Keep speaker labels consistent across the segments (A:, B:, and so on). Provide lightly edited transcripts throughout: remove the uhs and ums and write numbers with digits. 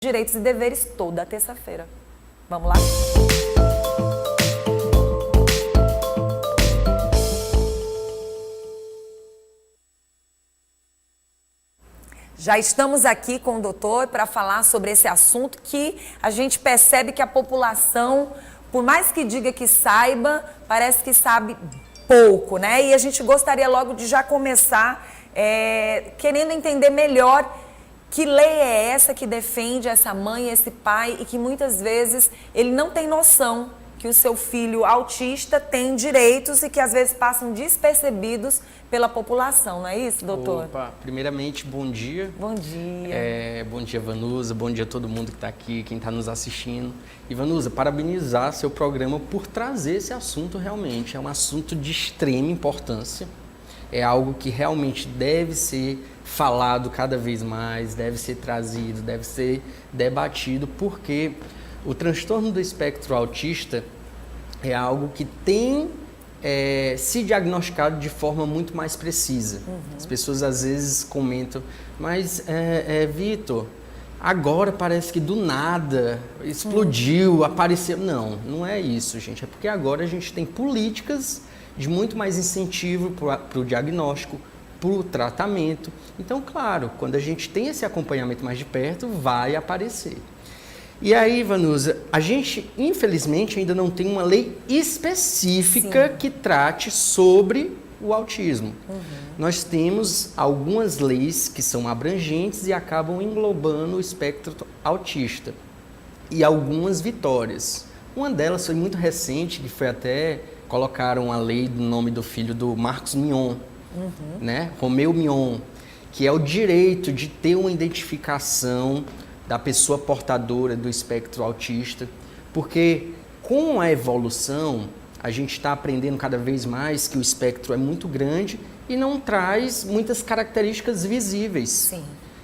A: Direitos e Deveres toda terça-feira. Vamos lá? Já estamos aqui com o doutor para falar sobre esse assunto que a gente percebe que a população, por mais que diga que saiba, parece que sabe pouco, né? E a gente gostaria logo de já começar querendo entender melhor que lei é essa que defende essa mãe, esse pai, e que muitas vezes ele não tem noção que o seu filho autista tem direitos e que às vezes passam despercebidos pela população, não é isso, doutor?
B: Opa, primeiramente, bom dia.
A: Bom dia.
B: Bom dia, Vanusa, bom dia a todo mundo que está aqui, quem está nos assistindo. E, Vanusa, parabenizar seu programa por trazer esse assunto realmente. É um assunto de extrema importância. É algo que realmente deve ser falado cada vez mais, deve ser trazido, deve ser debatido, porque o transtorno do espectro autista é algo que tem se diagnosticado de forma muito mais precisa. As pessoas às vezes comentam, mas Vitor, agora parece que do nada explodiu, apareceu. Não, não é isso, gente. É porque agora a gente tem políticas de muito mais incentivo para o diagnóstico, para o tratamento. Então, claro, quando a gente tem esse acompanhamento mais de perto, vai aparecer. E aí, Vanusa, a gente, infelizmente, ainda não tem uma lei específica que trate sobre o autismo. Nós temos algumas leis que são abrangentes e acabam englobando o espectro autista. E algumas vitórias. Uma delas foi muito recente, que foi até colocaram a lei do nome do filho do Marcos Mion, né? Romeu Mion, que é o direito de ter uma identificação da pessoa portadora do espectro autista, porque com a evolução a gente está aprendendo cada vez mais que o espectro é muito grande e não traz muitas características visíveis.
A: Sim.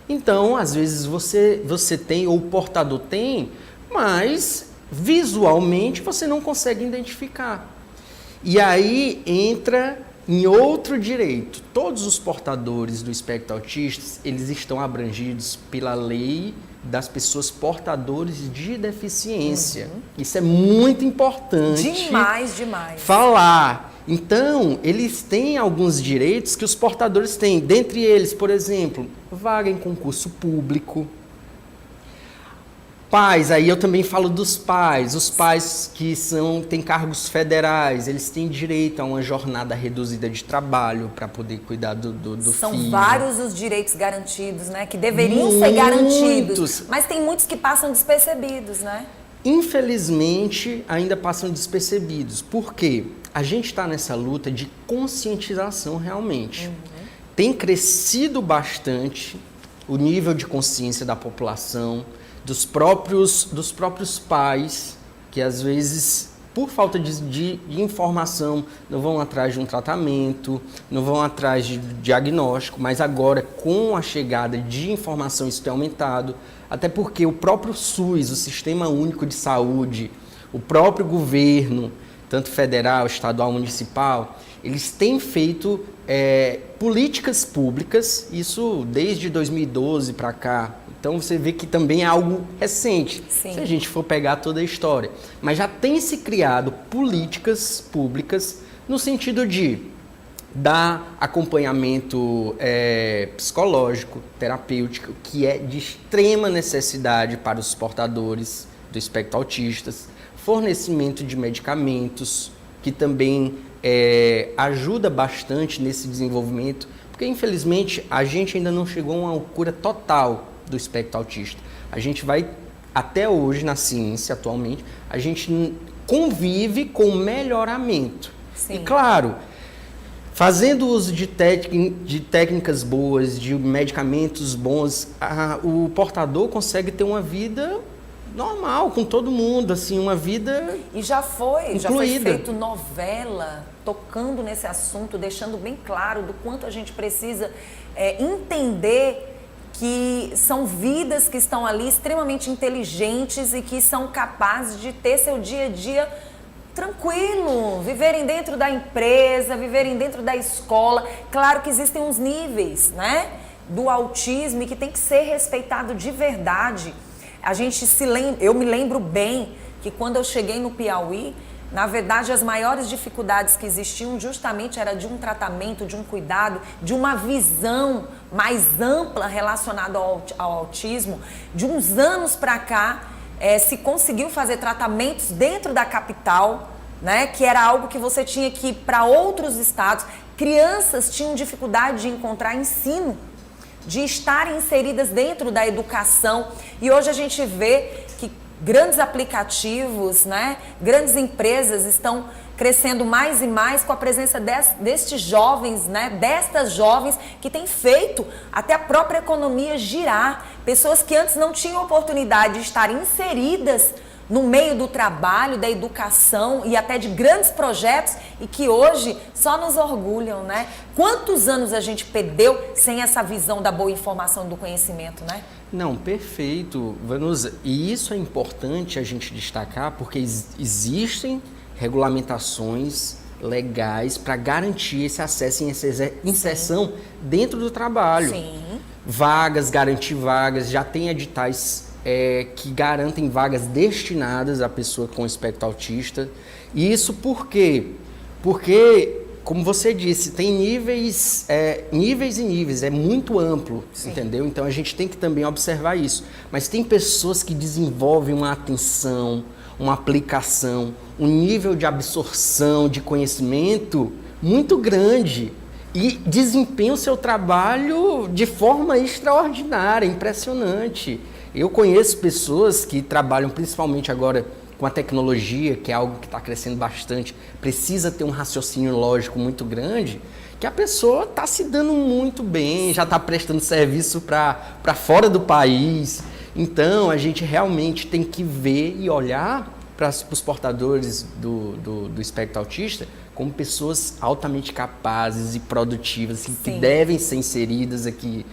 B: Então, às vezes você tem, ou o portador tem, mas visualmente você não consegue identificar. E aí entra em outro direito. Todos os portadores do espectro autista, eles estão abrangidos pela lei das pessoas portadoras de deficiência. Isso é muito importante.
A: Demais.
B: Falar. Então, eles têm alguns direitos que os portadores têm. Dentre eles, por exemplo, vaga em concurso público. Pais, aí eu também falo dos pais. Os pais que têm cargos federais, eles têm direito a uma jornada reduzida de trabalho para poder cuidar do filho.
A: São vários os direitos garantidos, né? Que deveriam ser garantidos. Mas tem muitos que passam despercebidos, né?
B: Infelizmente, ainda passam despercebidos. Por quê? A gente está nessa luta de conscientização realmente. Tem crescido bastante o nível de consciência da população, dos próprios pais, que às vezes, por falta de informação, não vão atrás de um tratamento, não vão atrás de diagnóstico, mas agora, com a chegada de informação, isso tem aumentado, até porque o próprio SUS, o Sistema Único de Saúde, o próprio governo, tanto federal, estadual, municipal, eles têm feito políticas públicas, isso desde 2012 para cá. Então você vê que também é algo recente,
A: Sim.
B: Se a gente for pegar toda a história. Mas já tem se criado políticas públicas no sentido de dar acompanhamento psicológico, terapêutico, que é de extrema necessidade para os portadores do espectro autistas, fornecimento de medicamentos, que também ajuda bastante nesse desenvolvimento, porque infelizmente a gente ainda não chegou a uma cura total do espectro autista. A gente vai, até hoje na ciência atualmente, a gente convive com melhoramento.
A: Sim.
B: E claro, fazendo uso de técnicas boas, de medicamentos bons, o portador consegue ter uma vida normal, com todo mundo, assim, uma vida
A: E já foi
B: incluída.
A: feito novela tocando nesse assunto, deixando bem claro do quanto a gente precisa entender que são vidas que estão ali extremamente inteligentes e que são capazes de ter seu dia a dia tranquilo, viverem dentro da empresa, viverem dentro da escola. Claro que existem uns níveis, né, do autismo e que tem que ser respeitado de verdade. Eu me lembro bem que quando eu cheguei no Piauí, na verdade, as maiores dificuldades que existiam justamente era de um tratamento, de um cuidado, de uma visão mais ampla relacionada ao autismo. De uns anos para cá, se conseguiu fazer tratamentos dentro da capital, né, que era algo que você tinha que ir para outros estados. Crianças tinham dificuldade de encontrar ensino, de estarem inseridas dentro da educação. E hoje a gente vê que grandes aplicativos, né, grandes empresas estão crescendo mais e mais com a presença destes jovens, né, destas jovens que têm feito até a própria economia girar. Pessoas que antes não tinham oportunidade de estar inseridas no meio do trabalho, da educação e até de grandes projetos e que hoje só nos orgulham, né? Quantos anos a gente perdeu sem essa visão da boa informação e do conhecimento, né?
B: Não, perfeito, Vanusa. E isso é importante a gente destacar porque existem regulamentações legais para garantir esse acesso e essa inserção dentro do trabalho.
A: Sim.
B: Vagas, garantir vagas, já tem editais que garantem vagas destinadas à pessoa com espectro autista. E isso por quê? Porque, como você disse, tem níveis e níveis, é muito amplo, sim, entendeu? Então a gente tem que também observar isso. Mas tem pessoas que desenvolvem uma atenção, uma aplicação, um nível de absorção, de conhecimento muito grande e desempenham o seu trabalho de forma extraordinária, impressionante. Eu conheço pessoas que trabalham principalmente agora com a tecnologia, que é algo que está crescendo bastante, precisa ter um raciocínio lógico muito grande, que a pessoa está se dando muito bem, já está prestando serviço para fora do país. Então, a gente realmente tem que ver e olhar para os portadores do espectro autista como pessoas altamente capazes e produtivas, que devem ser inseridas aqui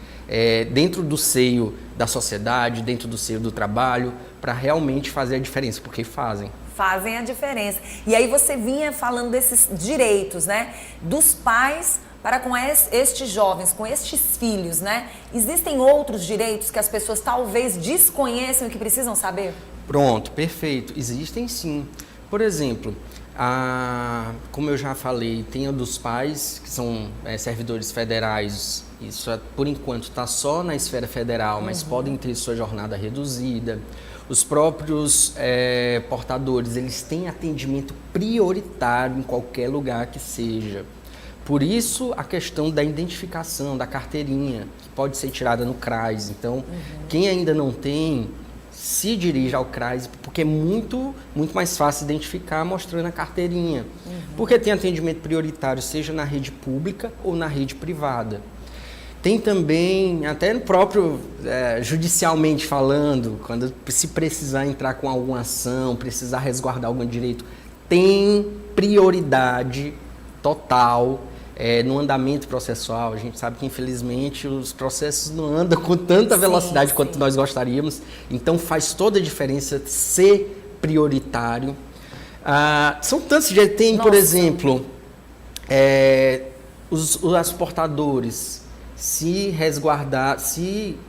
B: dentro do seio da sociedade, dentro do seio do trabalho, para realmente fazer a diferença, porque fazem.
A: Fazem a diferença. E aí você vinha falando desses direitos, né? Dos pais para com estes jovens, com estes filhos, né? Existem outros direitos que as pessoas talvez desconheçam e que precisam saber?
B: Pronto, perfeito. Existem sim. Por exemplo, como eu já falei, tem a dos pais, que são servidores federais. Isso, por enquanto, está só na esfera federal, mas podem ter sua jornada reduzida. Os próprios portadores, eles têm atendimento prioritário em qualquer lugar que seja. Por isso, a questão da identificação, da carteirinha, que pode ser tirada no CRAS. Então, quem ainda não tem, se dirige ao CRAS, porque é muito mais fácil identificar mostrando a carteirinha. Porque tem atendimento prioritário, seja na rede pública ou na rede privada. Tem também, até no próprio, judicialmente falando, quando se precisar entrar com alguma ação, precisar resguardar algum direito, tem prioridade total no andamento processual. A gente sabe que, infelizmente, os processos não andam com tanta velocidade quanto nós gostaríamos. Então, faz toda a diferença ser prioritário. São tantos jeitos. Tem, por exemplo, os portadores, se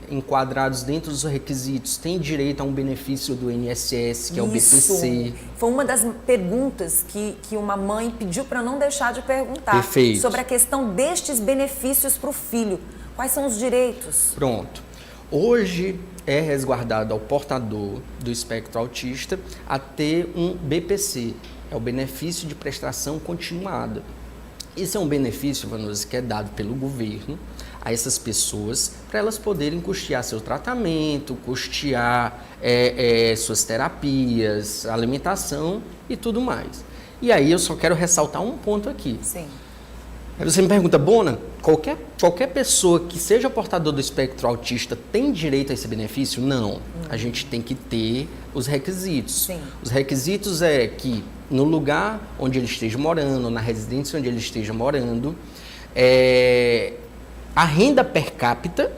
B: enquadrados dentro dos requisitos, têm direito a um benefício do INSS, que é o BPC.
A: Foi uma das perguntas que uma mãe pediu para não deixar de perguntar.
B: Perfeito.
A: Sobre a questão destes benefícios para o filho. Quais são os direitos?
B: Pronto. Hoje é resguardado ao portador do espectro autista a ter um BPC, é o benefício de prestação continuada. Esse é um benefício, Vanusa, que é dado pelo governo a essas pessoas para elas poderem custear seu tratamento, custear suas terapias, alimentação e tudo mais. E aí eu só quero ressaltar um ponto aqui.
A: Sim.
B: Aí você me pergunta, Bona, qualquer pessoa que seja portador do espectro autista tem direito a esse benefício? Não. A gente tem que ter os requisitos.
A: Sim.
B: Os requisitos é que no lugar onde ele esteja morando, na residência onde ele esteja morando, a renda per capita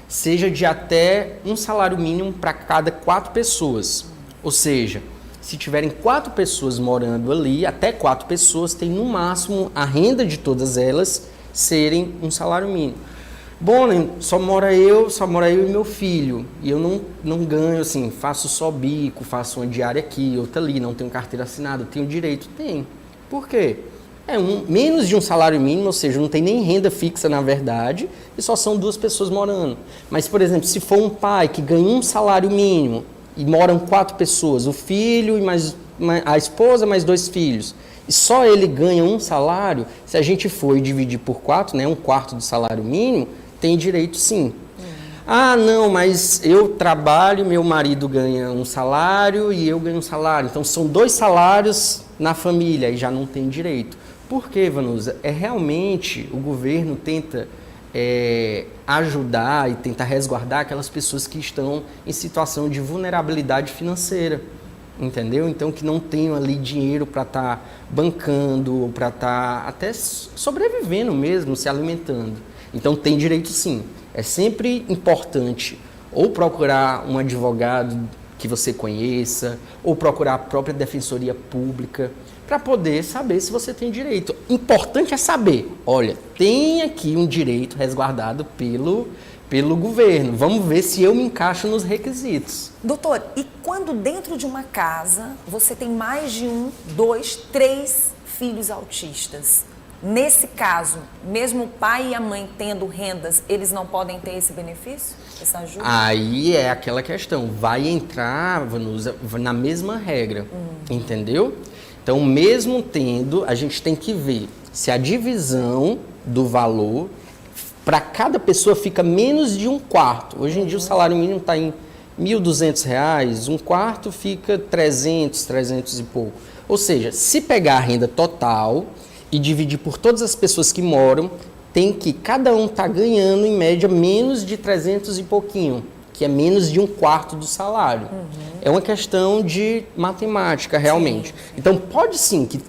B: seja de até um salário mínimo para cada 4 pessoas. Ou seja, se tiverem 4 pessoas morando ali, até 4 pessoas, tem no máximo a renda de todas elas serem um salário mínimo. Bom, né, só mora eu e meu filho. E eu não ganho, assim, faço só bico, faço uma diária aqui, outra ali, não tenho carteira assinada, tenho direito? Tem. Por quê? Menos de um salário mínimo, ou seja, não tem nem renda fixa na verdade, e só são 2 pessoas morando. Mas, por exemplo, se for um pai que ganha um salário mínimo e moram 4 pessoas, o filho e a esposa mais 2 filhos, e só ele ganha um salário, se a gente for e dividir por 4, né, 1/4 do salário mínimo, tem direito sim. Ah, não, mas eu trabalho, meu marido ganha um salário e eu ganho um salário. Então são 2 salários na família e já não tem direito. Por quê, Vanusa? Realmente o governo tenta ajudar e tenta resguardar aquelas pessoas que estão em situação de vulnerabilidade financeira. Entendeu? Então, que não tenham ali dinheiro para estar bancando, ou para estar até sobrevivendo mesmo, se alimentando. Então, tem direito sim. É sempre importante ou procurar um advogado que você conheça, ou procurar a própria Defensoria Pública, para poder saber se você tem direito. Importante é saber, olha, tem aqui um direito resguardado pelo governo. Vamos ver se eu me encaixo nos requisitos.
A: Doutor, e quando dentro de uma casa você tem mais de 1, 2, 3 filhos autistas? Nesse caso, mesmo o pai e a mãe tendo rendas, eles não podem ter esse benefício? Essa ajuda?
B: Aí é aquela questão, vai entrar, Vanusa, na mesma regra, entendeu? Então, mesmo tendo, a gente tem que ver se a divisão do valor para cada pessoa fica menos de 1/4. Hoje em dia o salário mínimo está em R$ 1.200, 1/4 fica 300 e pouco. Ou seja, se pegar a renda total e dividir por todas as pessoas que moram, tem que cada um tá ganhando em média menos de 300 e pouquinho, que é menos de 1/4 do salário. É uma questão de matemática, realmente. Sim. Então, pode sim que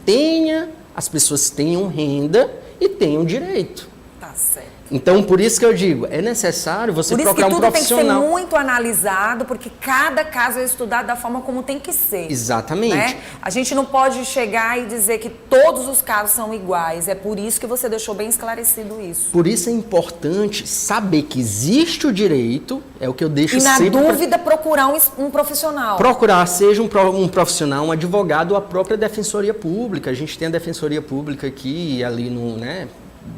B: as pessoas tenham renda e tenham direito.
A: Tá certo.
B: Então, por isso que eu digo, é necessário você procurar um profissional. Por isso que tudo tem que
A: ser muito analisado, porque cada caso é estudado da forma como tem que ser.
B: Exatamente.
A: Né? A gente não pode chegar e dizer que todos os casos são iguais. É por isso que você deixou bem esclarecido isso.
B: Por isso é importante saber que existe o direito, é o que eu deixo sempre...
A: E na dúvida, procurar um profissional.
B: Procurar, seja um profissional, um advogado ou a própria Defensoria Pública. A gente tem a Defensoria Pública aqui, ali no... né,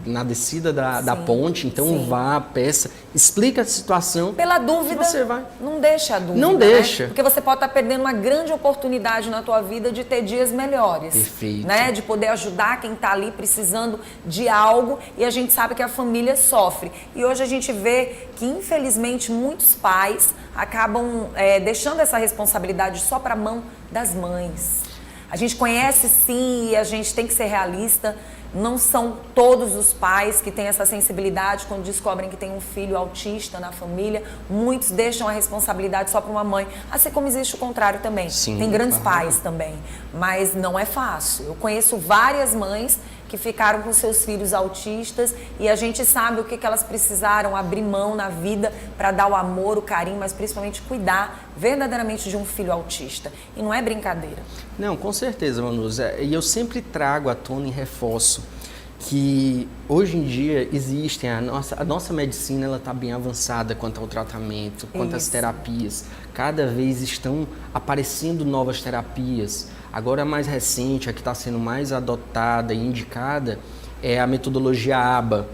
B: na descida da ponte, então sim. Vá, peça, explica a situação.
A: Pela dúvida,
B: você vai.
A: Não deixa a dúvida.
B: Não deixa.
A: Né? Porque você pode estar perdendo uma grande oportunidade na tua vida de ter dias melhores.
B: Perfeito.
A: Né? De poder ajudar quem está ali precisando de algo e a gente sabe que a família sofre. E hoje a gente vê que, infelizmente, muitos pais acabam deixando essa responsabilidade só para a mão das mães. A gente conhece sim e a gente tem que ser realista. Não são todos os pais que têm essa sensibilidade quando descobrem que tem um filho autista na família. Muitos deixam a responsabilidade só para uma mãe. Assim como existe o contrário também.
B: Sim,
A: tem grandes pais também. Mas não é fácil. Eu conheço várias mães que ficaram com seus filhos autistas e a gente sabe o que elas precisaram abrir mão na vida para dar o amor, o carinho, mas principalmente cuidar verdadeiramente de um filho autista. E não é brincadeira.
B: Não, com certeza, Vanusa. E eu sempre trago à tona e reforço que hoje em dia existem, a nossa medicina ela está bem avançada quanto ao tratamento, quanto às terapias. Cada vez estão aparecendo novas terapias. Agora, a mais recente, a que está sendo mais adotada e indicada é a metodologia ABA,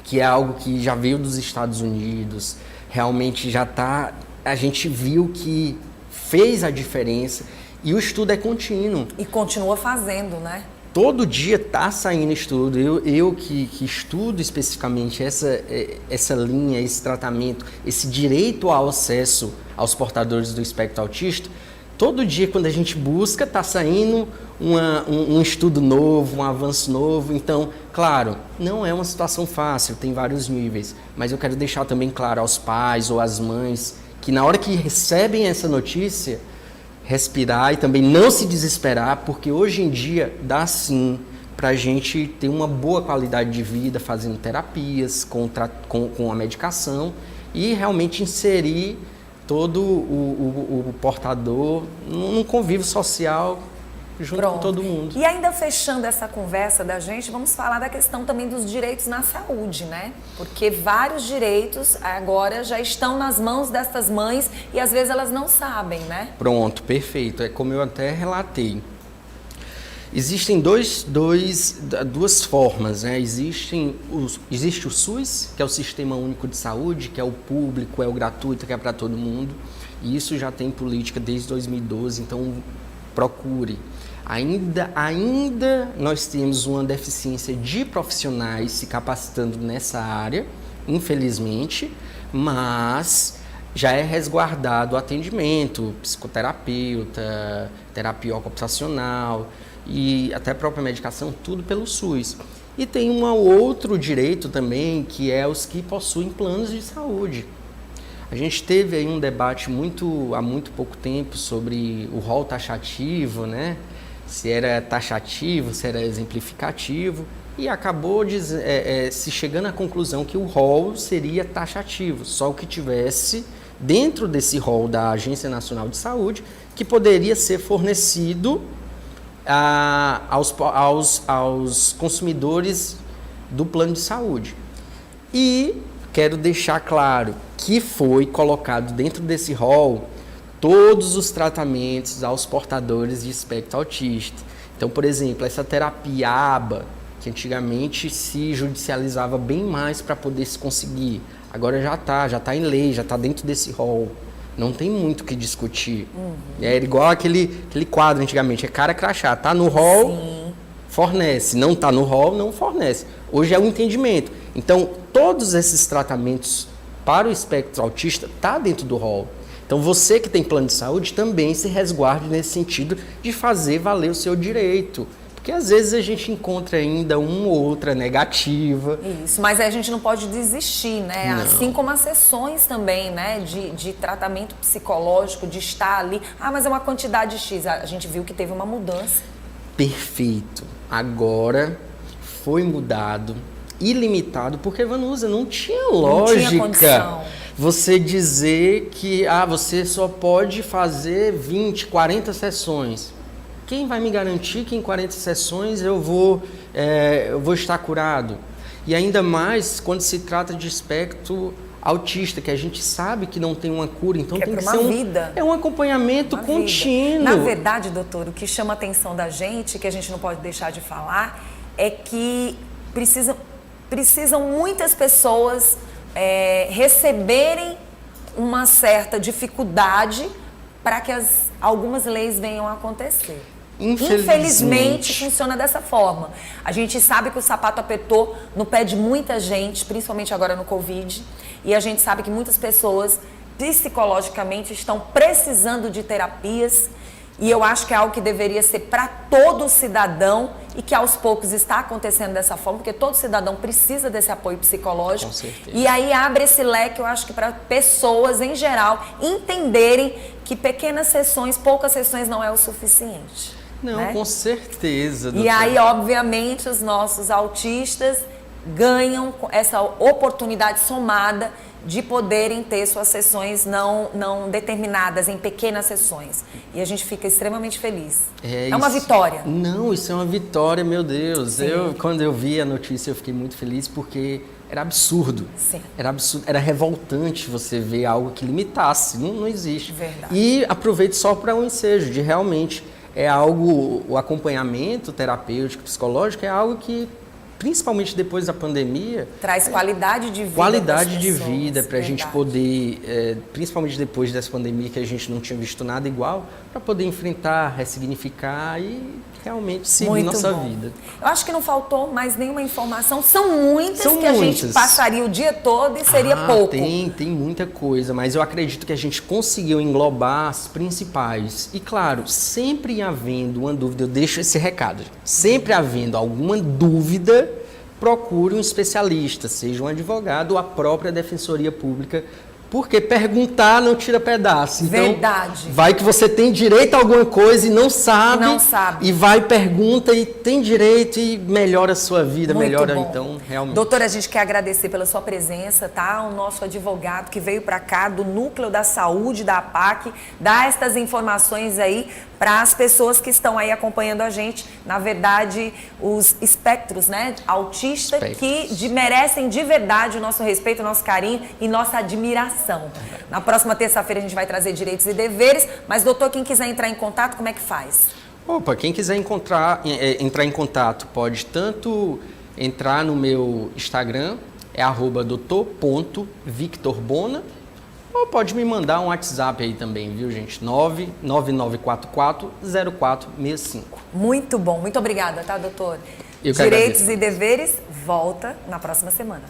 B: que é algo que já veio dos Estados Unidos, realmente já está... A gente viu que fez a diferença e o estudo é contínuo.
A: E continua fazendo, né?
B: Todo dia está saindo estudo. Eu que estudo especificamente essa linha, esse tratamento, esse direito ao acesso aos portadores do espectro autista, todo dia, quando a gente busca, está saindo um estudo novo, um avanço novo. Então, claro, não é uma situação fácil, tem vários níveis. Mas eu quero deixar também claro aos pais ou às mães que na hora que recebem essa notícia, respirar e também não se desesperar, porque hoje em dia dá sim para a gente ter uma boa qualidade de vida, fazendo terapias, com a medicação e realmente inserir todo o portador num convívio social junto com todo mundo.
A: E ainda fechando essa conversa da gente, vamos falar da questão também dos direitos na saúde, né? Porque vários direitos agora já estão nas mãos dessas mães e às vezes elas não sabem, né?
B: Pronto, perfeito. É como eu até relatei. Existem duas formas, né? Existe o SUS, que é o Sistema Único de Saúde, que é o público, é o gratuito, que é para todo mundo. E isso já tem política desde 2012, então procure. Ainda nós temos uma deficiência de profissionais se capacitando nessa área, infelizmente, mas já é resguardado o atendimento, psicoterapeuta, terapia ocupacional e até a própria medicação, tudo pelo SUS. E tem um outro direito também, que é os que possuem planos de saúde. A gente teve aí um debate há muito pouco tempo sobre o rol taxativo, né? Se era taxativo, se era exemplificativo, e acabou se chegando à conclusão que o rol seria taxativo, só o que tivesse dentro desse rol da Agência Nacional de Saúde, que poderia ser fornecido aos consumidores do plano de saúde. E quero deixar claro que foi colocado dentro desse rol todos os tratamentos aos portadores de espectro autista. Então, por exemplo, essa terapia ABA, que antigamente se judicializava bem mais para poder se conseguir, agora já está em lei, já está dentro desse rol. Não tem muito o que discutir. É igual aquele quadro antigamente, é cara crachá, tá no rol, sim, fornece, não tá no rol, não fornece. Hoje é o entendimento. Então, todos esses tratamentos para o espectro autista tá dentro do rol. Então, você que tem plano de saúde também se resguarde nesse sentido de fazer valer o seu direito. Porque às vezes a gente encontra ainda uma ou outra negativa.
A: Isso, mas a gente não pode desistir, né?
B: Não.
A: Assim como as sessões também, né? De tratamento psicológico, de estar ali. Ah, mas é uma quantidade X. A gente viu que teve uma mudança.
B: Perfeito. Agora foi mudado, ilimitado, porque, Vanusa, não tinha lógica.
A: Não tinha condição.
B: Você dizer que você só pode fazer 20, 40 sessões. Quem vai me garantir que em 40 sessões eu vou estar curado? E ainda mais quando se trata de espectro autista, que a gente sabe que não tem uma cura, então
A: que
B: tem que
A: ser
B: vida. É um acompanhamento contínuo.
A: Na verdade, doutor, o que chama a atenção da gente, que a gente não pode deixar de falar, é que precisam muitas pessoas receberem uma certa dificuldade para que algumas leis venham a acontecer. Infelizmente, funciona dessa forma. A gente sabe que o sapato apertou no pé de muita gente, principalmente agora no Covid, e a gente sabe que muitas pessoas psicologicamente estão precisando de terapias, e eu acho que é algo que deveria ser para todo cidadão e que aos poucos está acontecendo dessa forma, porque todo cidadão precisa desse apoio psicológico.
B: Com certeza.
A: E aí abre esse leque, eu acho que para pessoas em geral entenderem que pequenas sessões, poucas sessões não é o suficiente.
B: Não,
A: né?
B: Com certeza. Doutor.
A: E aí, obviamente, os nossos autistas ganham essa oportunidade somada de poderem ter suas sessões não determinadas em pequenas sessões. E a gente fica extremamente feliz. É uma vitória.
B: Não, isso é uma vitória, meu Deus. Quando eu vi a notícia, eu fiquei muito feliz porque era absurdo.
A: Sim.
B: Era absurdo, era revoltante você ver algo que limitasse. Não existe.
A: Verdade.
B: E aproveito só para um ensejo de realmente o acompanhamento terapêutico, psicológico é algo que, principalmente depois da pandemia,
A: traz qualidade de vida.
B: Qualidade de vida para a gente poder, principalmente depois dessa pandemia que a gente não tinha visto nada igual, para poder enfrentar, ressignificar e realmente seguir nossa vida.
A: Eu acho que não faltou mais nenhuma informação. São muitas que a gente passaria o dia todo e seria pouco.
B: Tem muita coisa, mas eu acredito que a gente conseguiu englobar as principais. E claro, sempre havendo uma dúvida, eu deixo esse recado, sempre havendo alguma dúvida, procure um especialista, seja um advogado ou a própria Defensoria Pública, Porque perguntar não tira pedaço. Então,
A: Verdade.
B: vai que você tem direito a alguma coisa e não sabe.
A: Não sabe.
B: E vai, pergunta e tem direito e melhora a sua vida,
A: Muito
B: melhora
A: bom.
B: então, realmente.
A: Doutora, a gente quer agradecer pela sua presença, tá? O nosso advogado que veio para cá do Núcleo da Saúde da APAC, dá estas informações aí para as pessoas que estão aí acompanhando a gente. Na verdade, os espectros, né? Autistas que merecem de verdade o nosso respeito, o nosso carinho e nossa admiração. Na próxima terça-feira a gente vai trazer direitos e deveres, mas doutor, quem quiser entrar em contato, como é que faz?
B: Opa, quem quiser entrar em contato pode tanto entrar no meu Instagram, é @doutor.victorbona, ou pode me mandar um WhatsApp aí também, viu, gente? 999440465.
A: Muito bom, muito obrigada, tá, doutor?
B: Eu que
A: Direitos
B: agradeço.
A: e deveres volta na próxima semana.